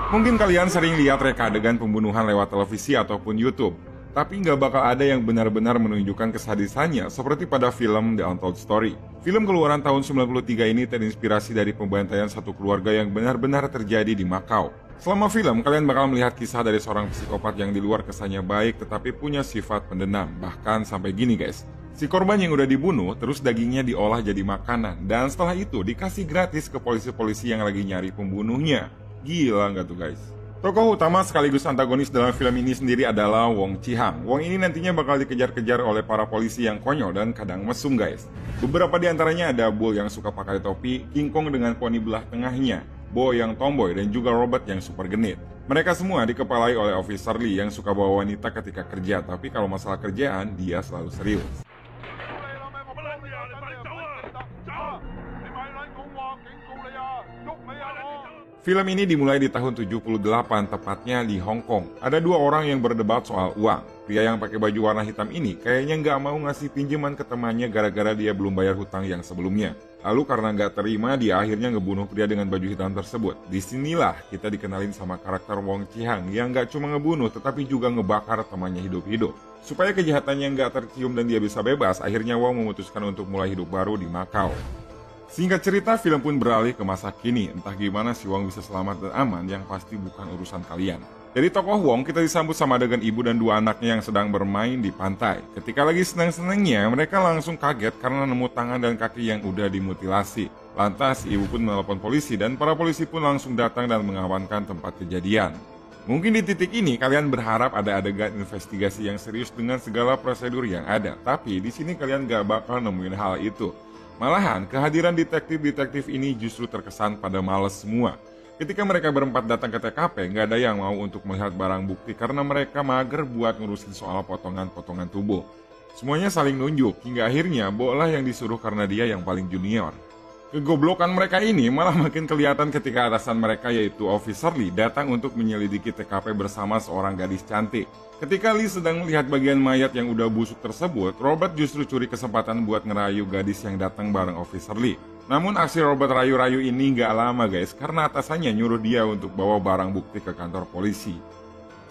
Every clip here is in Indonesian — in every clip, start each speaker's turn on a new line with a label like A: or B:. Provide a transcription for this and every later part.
A: Mungkin kalian sering lihat reka adegan pembunuhan lewat televisi ataupun YouTube, tapi nggak bakal ada yang benar-benar menunjukkan kesadisannya seperti pada film The Untold Story. Film keluaran tahun 93 ini terinspirasi dari pembantaian satu keluarga yang benar-benar terjadi di Makau. Selama film, kalian bakal melihat kisah dari seorang psikopat yang di luar kesannya baik tetapi punya sifat pendendam. Bahkan sampai gini guys, si korban yang udah dibunuh terus dagingnya diolah jadi makanan dan setelah itu dikasih gratis ke polisi-polisi yang lagi nyari pembunuhnya. Gila nggak tuh guys? Tokoh utama sekaligus antagonis dalam film ini sendiri adalah Wong Chi-hang. Wong ini nantinya bakal dikejar-kejar oleh para polisi yang konyol dan kadang mesum guys. Beberapa di antaranya ada Bull yang suka pakai topi, King Kong dengan poni belah tengahnya, Bo yang tomboy, dan juga Robert yang super genit. Mereka semua dikepalai oleh Officer Lee yang suka bawa wanita ketika kerja, tapi kalau masalah kerjaan dia selalu serius. Film ini dimulai di tahun 78, tepatnya di Hong Kong. Ada dua orang yang berdebat soal uang. Pria yang pakai baju warna hitam ini kayaknya nggak mau ngasih pinjaman ke temannya gara-gara dia belum bayar hutang yang sebelumnya. Lalu karena nggak terima, dia akhirnya ngebunuh pria dengan baju hitam tersebut. Disinilah kita dikenalin sama karakter Wong Chi-hang yang nggak cuma ngebunuh, tetapi juga ngebakar temannya hidup-hidup. Supaya kejahatannya nggak tercium dan dia bisa bebas, akhirnya Wong memutuskan untuk mulai hidup baru di Makau. Singkat cerita, film pun beralih ke masa kini. Entah gimana si Wong bisa selamat dan aman, yang pasti bukan urusan kalian. Dari tokoh Wong, kita disambut sama adegan ibu dan dua anaknya yang sedang bermain di pantai. Ketika lagi senang-senangnya, mereka langsung kaget karena nemu tangan dan kaki yang udah dimutilasi. Lantas, ibu pun menelpon polisi dan para polisi pun langsung datang dan mengamankan tempat kejadian. Mungkin di titik ini kalian berharap ada adegan investigasi yang serius dengan segala prosedur yang ada. Tapi di sini kalian gak bakal nemuin hal itu. Malahan, kehadiran detektif-detektif ini justru terkesan pada males semua. Ketika mereka berempat datang ke TKP, nggak ada yang mau untuk melihat barang bukti karena mereka mager buat ngurusin soal potongan-potongan tubuh. Semuanya saling nunjuk, hingga akhirnya Bola yang disuruh karena dia yang paling junior. Kegoblokan mereka ini malah makin kelihatan ketika atasan mereka yaitu Officer Lee datang untuk menyelidiki TKP bersama seorang gadis cantik. Ketika Lee sedang melihat bagian mayat yang udah busuk tersebut, Robert justru curi kesempatan buat ngerayu gadis yang datang bareng Officer Lee. Namun aksi Robert rayu-rayu ini gak lama guys, karena atasannya nyuruh dia untuk bawa barang bukti ke kantor polisi.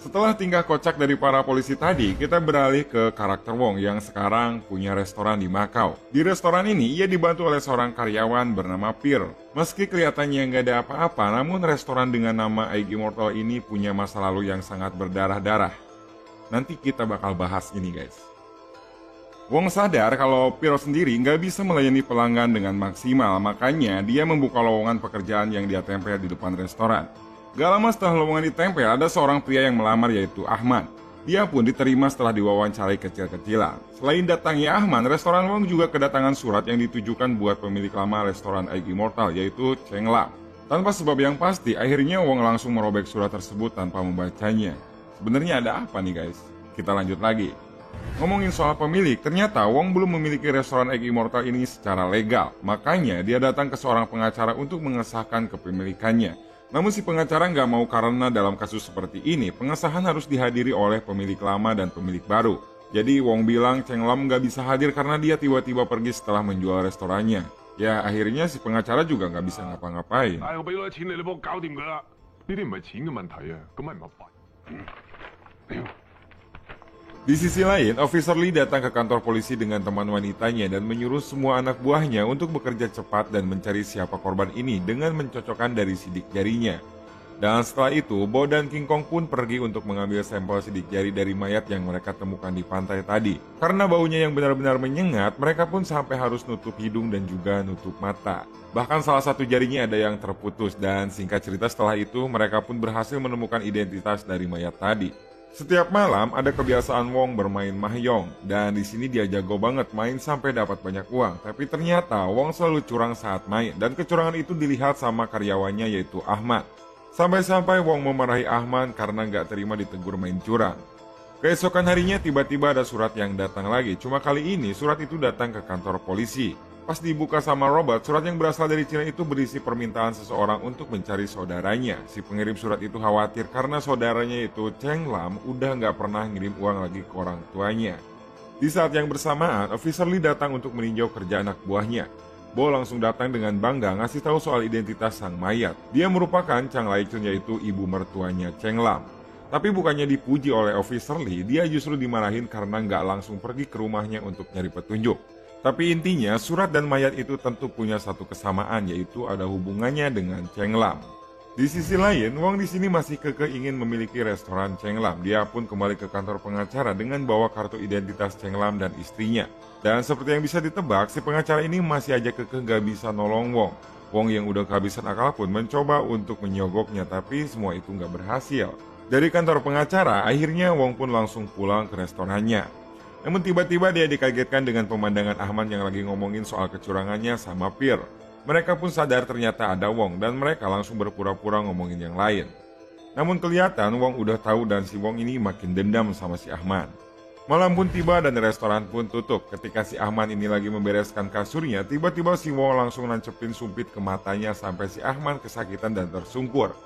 A: Setelah tingkah kocak dari para polisi tadi, kita beralih ke karakter Wong yang sekarang punya restoran di Makau. Di restoran ini, ia dibantu oleh seorang karyawan bernama Pearl. Meski kelihatannya nggak ada apa-apa, namun restoran dengan nama Egg Immortal ini punya masa lalu yang sangat berdarah-darah. Nanti kita bakal bahas ini guys. Wong sadar kalau Pearl sendiri nggak bisa melayani pelanggan dengan maksimal, makanya dia membuka lowongan pekerjaan yang dia tempel di depan restoran. Gak lama setelah lowongan ditempel, ada seorang pria yang melamar yaitu Ahmad. Dia pun diterima setelah diwawancarai kecil-kecilan. Selain datangnya Ahmad, restoran Wong juga kedatangan surat yang ditujukan buat pemilik lama restoran Egg Immortal yaitu Cheng Lam. Tanpa sebab yang pasti, akhirnya Wong langsung merobek surat tersebut tanpa membacanya. Sebenarnya ada apa nih guys? Kita lanjut lagi. Ngomongin soal pemilik, ternyata Wong belum memiliki restoran Egg Immortal ini secara legal. Makanya dia datang ke seorang pengacara untuk mengesahkan kepemilikannya. Namun si pengacara nggak mau karena dalam kasus seperti ini, pengesahan harus dihadiri oleh pemilik lama dan pemilik baru. Jadi Wong bilang Cheng Lam nggak bisa hadir karena dia tiba-tiba pergi setelah menjual restorannya. Ya akhirnya si pengacara juga nggak bisa ngapa-ngapain. Di sisi lain, Officer Lee datang ke kantor polisi dengan teman wanitanya dan menyuruh semua anak buahnya untuk bekerja cepat dan mencari siapa korban ini dengan mencocokkan dari sidik jarinya. Dan setelah itu, Bo dan King Kong pun pergi untuk mengambil sampel sidik jari dari mayat yang mereka temukan di pantai tadi. Karena baunya yang benar-benar menyengat, mereka pun sampai harus nutup hidung dan juga nutup mata. Bahkan salah satu jarinya ada yang terputus dan singkat cerita setelah itu mereka pun berhasil menemukan identitas dari mayat tadi. Setiap malam ada kebiasaan Wong bermain mahjong dan di sini dia jago banget main sampai dapat banyak uang. Tapi ternyata Wong selalu curang saat main dan kecurangan itu dilihat sama karyawannya yaitu Ahmad. Sampai-sampai Wong memarahi Ahmad karena nggak terima ditegur main curang. Keesokan harinya tiba-tiba ada surat yang datang lagi. Cuma kali ini surat itu datang ke kantor polisi. Pas dibuka sama Robert, surat yang berasal dari Cina itu berisi permintaan seseorang untuk mencari saudaranya. Si pengirim surat itu khawatir karena saudaranya itu Cheng Lam udah nggak pernah ngirim uang lagi ke orang tuanya. Di saat yang bersamaan, Officer Lee datang untuk meninjau kerja anak buahnya. Bo langsung datang dengan bangga ngasih tahu soal identitas sang mayat. Dia merupakan Chang Lai-chun, yaitu ibu mertuanya Cheng Lam. Tapi bukannya dipuji oleh Officer Lee, dia justru dimarahin karena nggak langsung pergi ke rumahnya untuk nyari petunjuk. Tapi intinya, surat dan mayat itu tentu punya satu kesamaan, yaitu ada hubungannya dengan Cheng Lam. Di sisi lain, Wong di sini masih kekeh ingin memiliki restoran Cheng Lam. Dia pun kembali ke kantor pengacara dengan bawa kartu identitas Cheng Lam dan istrinya. Dan seperti yang bisa ditebak, si pengacara ini masih aja kekeh gak bisa nolong Wong. Wong yang udah kehabisan akal pun mencoba untuk menyogoknya, tapi semua itu gak berhasil. Dari kantor pengacara, akhirnya Wong pun langsung pulang ke restorannya. Namun tiba-tiba dia dikagetkan dengan pemandangan Ahmad yang lagi ngomongin soal kecurangannya sama Pir. Mereka pun sadar ternyata ada Wong dan mereka langsung berpura-pura ngomongin yang lain. Namun kelihatan Wong udah tahu dan si Wong ini makin dendam sama si Ahmad. Malam pun tiba dan restoran pun tutup. Ketika si Ahmad ini lagi membereskan kasurnya, tiba-tiba si Wong langsung nancepin sumpit ke matanya sampai si Ahmad kesakitan dan tersungkur.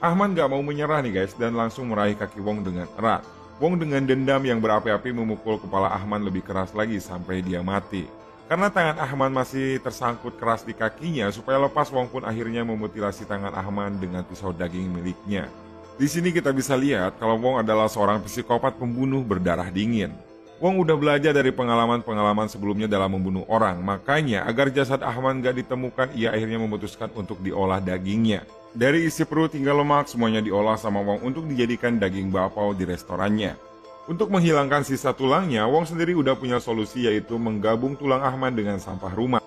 A: Ahmad gak mau menyerah nih guys dan langsung meraih kaki Wong dengan erat. Wong dengan dendam yang berapi-api memukul kepala Ahmad lebih keras lagi sampai dia mati. Karena tangan Ahmad masih tersangkut keras di kakinya, supaya lepas Wong pun akhirnya memutilasi tangan Ahmad dengan pisau daging miliknya. Di sini kita bisa lihat kalau Wong adalah seorang psikopat pembunuh berdarah dingin. Wong udah belajar dari pengalaman-pengalaman sebelumnya dalam membunuh orang, makanya agar jasad Ahmad gak ditemukan, ia akhirnya memutuskan untuk diolah dagingnya. Dari isi perut hingga lemak semuanya diolah sama Wong untuk dijadikan daging bakpao di restorannya. Untuk menghilangkan sisa tulangnya, Wong sendiri udah punya solusi, yaitu menggabung tulang Ahmad dengan sampah rumah.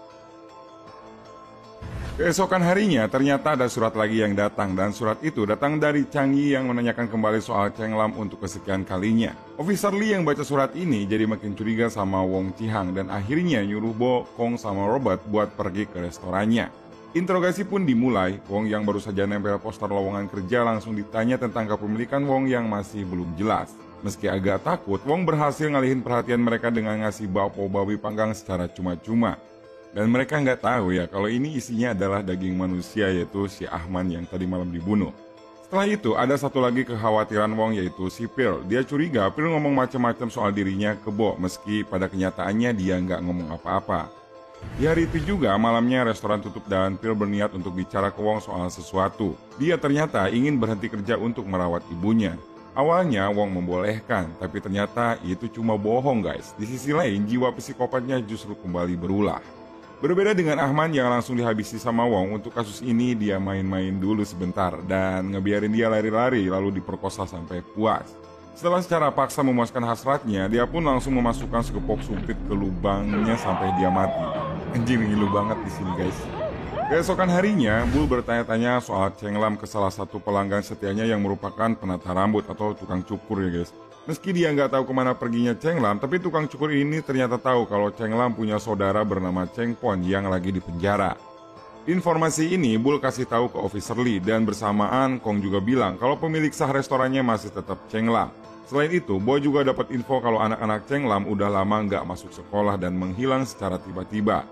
A: Keesokan harinya ternyata ada surat lagi yang datang, dan surat itu datang dari Chang Yi yang menanyakan kembali soal Cheng Lam untuk kesekian kalinya. Officer Lee yang baca surat ini jadi makin curiga sama Wong Chi-hang dan akhirnya nyuruh Bo, Kong sama Robert buat pergi ke restorannya. Interogasi pun dimulai. Wong yang baru saja nempel poster lowongan kerja langsung ditanya tentang kepemilikan Wong yang masih belum jelas. Meski agak takut, Wong berhasil ngalihin perhatian mereka dengan ngasih bakpao babi panggang secara cuma-cuma. Dan mereka nggak tahu ya kalau ini isinya adalah daging manusia, yaitu si Ahmad yang tadi malam dibunuh. Setelah itu ada satu lagi kekhawatiran Wong, yaitu si Pearl. Dia curiga Pearl ngomong macam-macam soal dirinya ke Bo, meski pada kenyataannya dia nggak ngomong apa-apa. Di hari itu juga malamnya restoran tutup dan Pearl berniat untuk bicara ke Wong soal sesuatu. Dia ternyata ingin berhenti kerja untuk merawat ibunya. Awalnya Wong membolehkan, tapi ternyata itu cuma bohong guys. Di sisi lain jiwa psikopatnya justru kembali berulah. Berbeda dengan Ahmad yang langsung dihabisi sama Wong, untuk kasus ini dia main-main dulu sebentar dan ngebiarin dia lari-lari lalu diperkosa sampai puas. Setelah secara paksa memuaskan hasratnya, dia pun langsung memasukkan sekepok sumpit ke lubangnya sampai dia mati. Anjing, ngilu banget di sini guys. Keesokan harinya, Bull bertanya-tanya soal Cheng Lam ke salah satu pelanggan setianya yang merupakan penata rambut atau tukang cukur ya guys. Meski dia nggak tahu kemana perginya Cheng Lam, tapi tukang cukur ini ternyata tahu kalau Cheng Lam punya saudara bernama Cheng Pon yang lagi di penjara. Informasi ini Bull kasih tahu ke Officer Lee dan bersamaan Kong juga bilang kalau pemilik sah restorannya masih tetap Cheng Lam. Selain itu, Bo juga dapat info kalau anak-anak Cheng Lam udah lama nggak masuk sekolah dan menghilang secara tiba-tiba.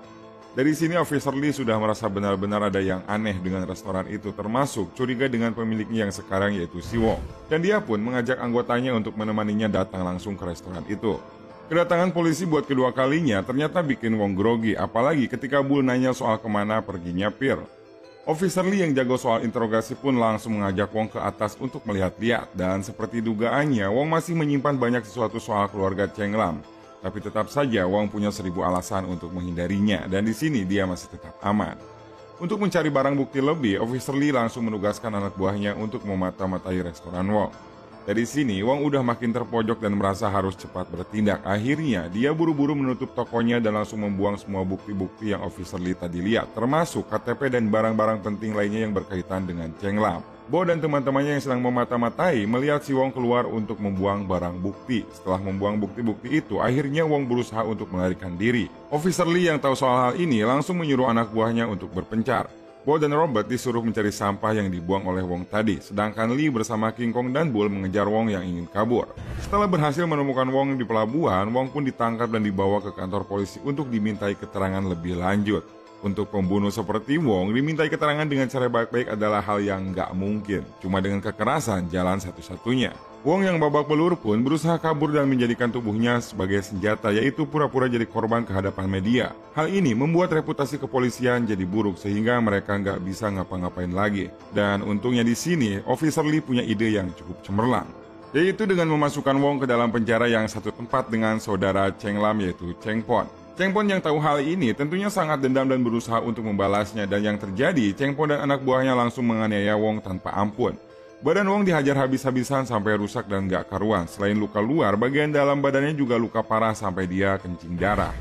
A: Dari sini Officer Lee sudah merasa benar-benar ada yang aneh dengan restoran itu, termasuk curiga dengan pemiliknya yang sekarang yaitu si Wong. Dan dia pun mengajak anggotanya untuk menemaninya datang langsung ke restoran itu. Kedatangan polisi buat kedua kalinya ternyata bikin Wong grogi, apalagi ketika Bull nanya soal kemana perginya Pearl. Officer Lee yang jago soal interogasi pun langsung mengajak Wong ke atas untuk melihat-lihat, dan seperti dugaannya Wong masih menyimpan banyak sesuatu soal keluarga Cheng Lam. Tapi tetap saja Wong punya 1000 alasan untuk menghindarinya, dan di sini dia masih tetap aman. Untuk mencari barang bukti lebih, Officer Lee langsung menugaskan anak buahnya untuk memata-matai restoran Wong. Dari sini, Wong udah makin terpojok dan merasa harus cepat bertindak. Akhirnya, dia buru-buru menutup tokonya dan langsung membuang semua bukti-bukti yang Officer Lee tadi lihat, termasuk KTP dan barang-barang penting lainnya yang berkaitan dengan Cheng Lam. Bo dan teman-temannya yang sedang memata-matai melihat si Wong keluar untuk membuang barang bukti. Setelah membuang bukti-bukti itu, akhirnya Wong berusaha untuk melarikan diri. Officer Lee yang tahu soal hal ini langsung menyuruh anak buahnya untuk berpencar. Bo dan Robert disuruh mencari sampah yang dibuang oleh Wong tadi, sedangkan Lee bersama King Kong dan Bull mengejar Wong yang ingin kabur. Setelah berhasil menemukan Wong di pelabuhan, Wong pun ditangkap dan dibawa ke kantor polisi untuk dimintai keterangan lebih lanjut. Untuk pembunuh seperti Wong, dimintai keterangan dengan cara baik-baik adalah hal yang nggak mungkin. Cuma dengan kekerasan jalan satu-satunya. Wong yang babak belur pun berusaha kabur dan menjadikan tubuhnya sebagai senjata, yaitu pura-pura jadi korban kehadapan media. Hal ini membuat reputasi kepolisian jadi buruk sehingga mereka nggak bisa ngapa-ngapain lagi. Dan untungnya di sini, Officer Lee punya ide yang cukup cemerlang, yaitu dengan memasukkan Wong ke dalam penjara yang satu tempat dengan saudara Cheng Lam, yaitu Cheng Pon. Cheng Pon yang tahu hal ini tentunya sangat dendam dan berusaha untuk membalasnya, dan yang terjadi, Cheng Pon dan anak buahnya langsung menganiaya Wong tanpa ampun. Badan Wong dihajar habis-habisan sampai rusak dan gak karuan. Selain luka luar, bagian dalam badannya juga luka parah sampai dia kencing darah.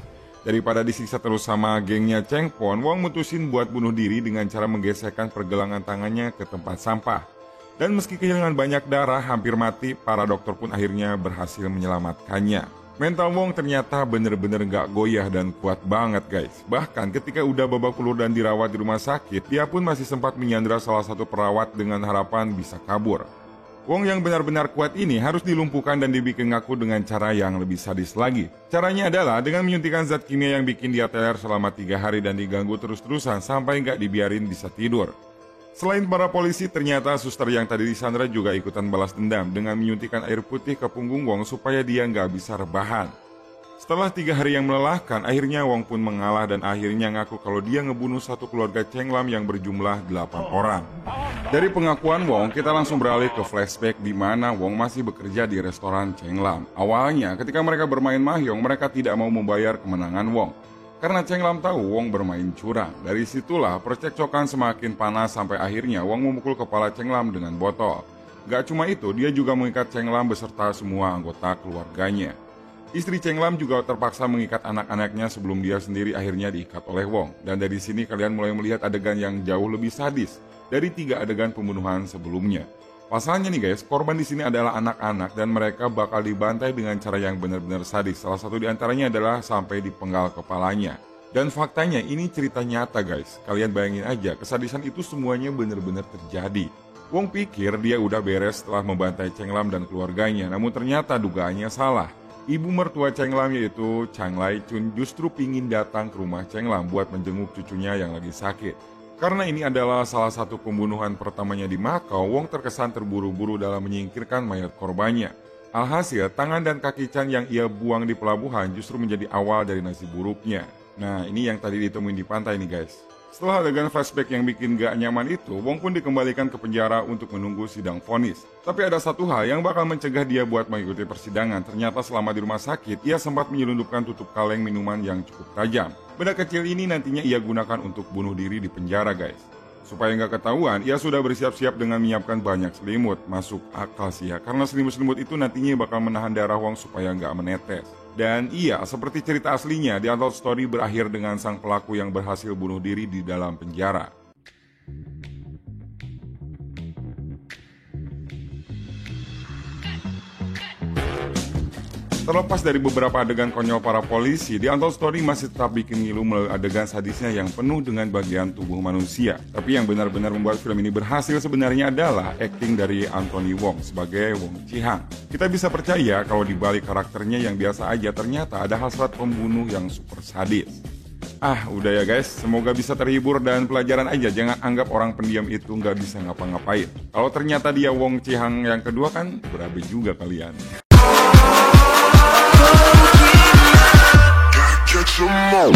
A: Daripada disiksa terus sama gengnya Cheng Pon, Wong mutusin buat bunuh diri dengan cara menggesekkan pergelangan tangannya ke tempat sampah. Dan meski kehilangan banyak darah, hampir mati, para dokter pun akhirnya berhasil menyelamatkannya. Mental Wong ternyata bener-bener gak goyah dan kuat banget guys. Bahkan ketika udah babak belur dan dirawat di rumah sakit, dia pun masih sempat menyandra salah satu perawat dengan harapan bisa kabur. Wong yang benar-benar kuat ini harus dilumpuhkan dan dibikin ngaku dengan cara yang lebih sadis lagi. Caranya adalah dengan menyuntikkan zat kimia yang bikin dia teler selama 3 hari dan diganggu terus-terusan sampai gak dibiarin bisa tidur. Selain para polisi, ternyata suster yang tadi disandra juga ikutan balas dendam dengan menyuntikkan air putih ke punggung Wong supaya dia nggak bisa rebahan. Setelah 3 hari yang melelahkan, akhirnya Wong pun mengalah dan akhirnya ngaku kalau dia ngebunuh satu keluarga Cheng Lam yang berjumlah 8 orang. Dari pengakuan Wong, kita langsung beralih ke flashback di mana Wong masih bekerja di restoran Cheng Lam. Awalnya, ketika mereka bermain mahjong, mereka tidak mau membayar kemenangan Wong. Karena Cheng Lam tahu Wong bermain curang. Dari situlah percekcokan semakin panas sampai akhirnya Wong memukul kepala Cheng Lam dengan botol. Gak cuma itu, dia juga mengikat Cheng Lam beserta semua anggota keluarganya. Istri Cheng Lam juga terpaksa mengikat anak-anaknya sebelum dia sendiri akhirnya diikat oleh Wong. Dan dari sini kalian mulai melihat adegan yang jauh lebih sadis dari 3 adegan pembunuhan sebelumnya. Pasalnya nih guys, korban di sini adalah anak-anak dan mereka bakal dibantai dengan cara yang benar-benar sadis. Salah satu di antaranya adalah sampai dipenggal kepalanya. Dan faktanya ini cerita nyata guys. Kalian bayangin aja, kesadisan itu semuanya benar-benar terjadi. Wong pikir dia udah beres setelah membantai Cheng Lam dan keluarganya, namun ternyata dugaannya salah. Ibu mertua Cheng Lam yaitu Chang Lai Chun justru pingin datang ke rumah Cheng Lam buat menjenguk cucunya yang lagi sakit. Karena ini adalah salah satu pembunuhan pertamanya di Makau, Wong terkesan terburu-buru dalam menyingkirkan mayat korbannya. Alhasil, tangan dan kaki Chan yang ia buang di pelabuhan justru menjadi awal dari nasib buruknya. Nah, ini yang tadi ditemuin di pantai nih guys. Setelah adegan flashback yang bikin gak nyaman itu, Wong pun dikembalikan ke penjara untuk menunggu sidang vonis. Tapi ada satu hal yang bakal mencegah dia buat mengikuti persidangan. Ternyata selama di rumah sakit, ia sempat menyelundupkan tutup kaleng minuman yang cukup tajam. Benda kecil ini nantinya ia gunakan untuk bunuh diri di penjara guys. Supaya nggak ketahuan, ia sudah bersiap-siap dengan menyiapkan banyak selimut. Masuk akal sih ya, karena selimut-selimut itu nantinya bakal menahan darah Wong supaya nggak menetes. Dan iya, seperti cerita aslinya, The Untold Story berakhir dengan sang pelaku yang berhasil bunuh diri di dalam penjara. Terlepas dari beberapa adegan konyol para polisi, The Untold Story masih tetap bikin ngilu melalui adegan sadisnya yang penuh dengan bagian tubuh manusia. Tapi yang benar-benar membuat film ini berhasil sebenarnya adalah akting dari Anthony Wong sebagai Wong Chi-hang. Kita bisa percaya kalau di balik karakternya yang biasa aja ternyata ada hasrat pembunuh yang super sadis. Udah ya guys, semoga bisa terhibur dan pelajaran aja, jangan anggap orang pendiam itu nggak bisa ngapa-ngapain. Kalau ternyata dia Wong Chi-hang yang kedua kan berabe juga kalian.
B: Catch 'em all.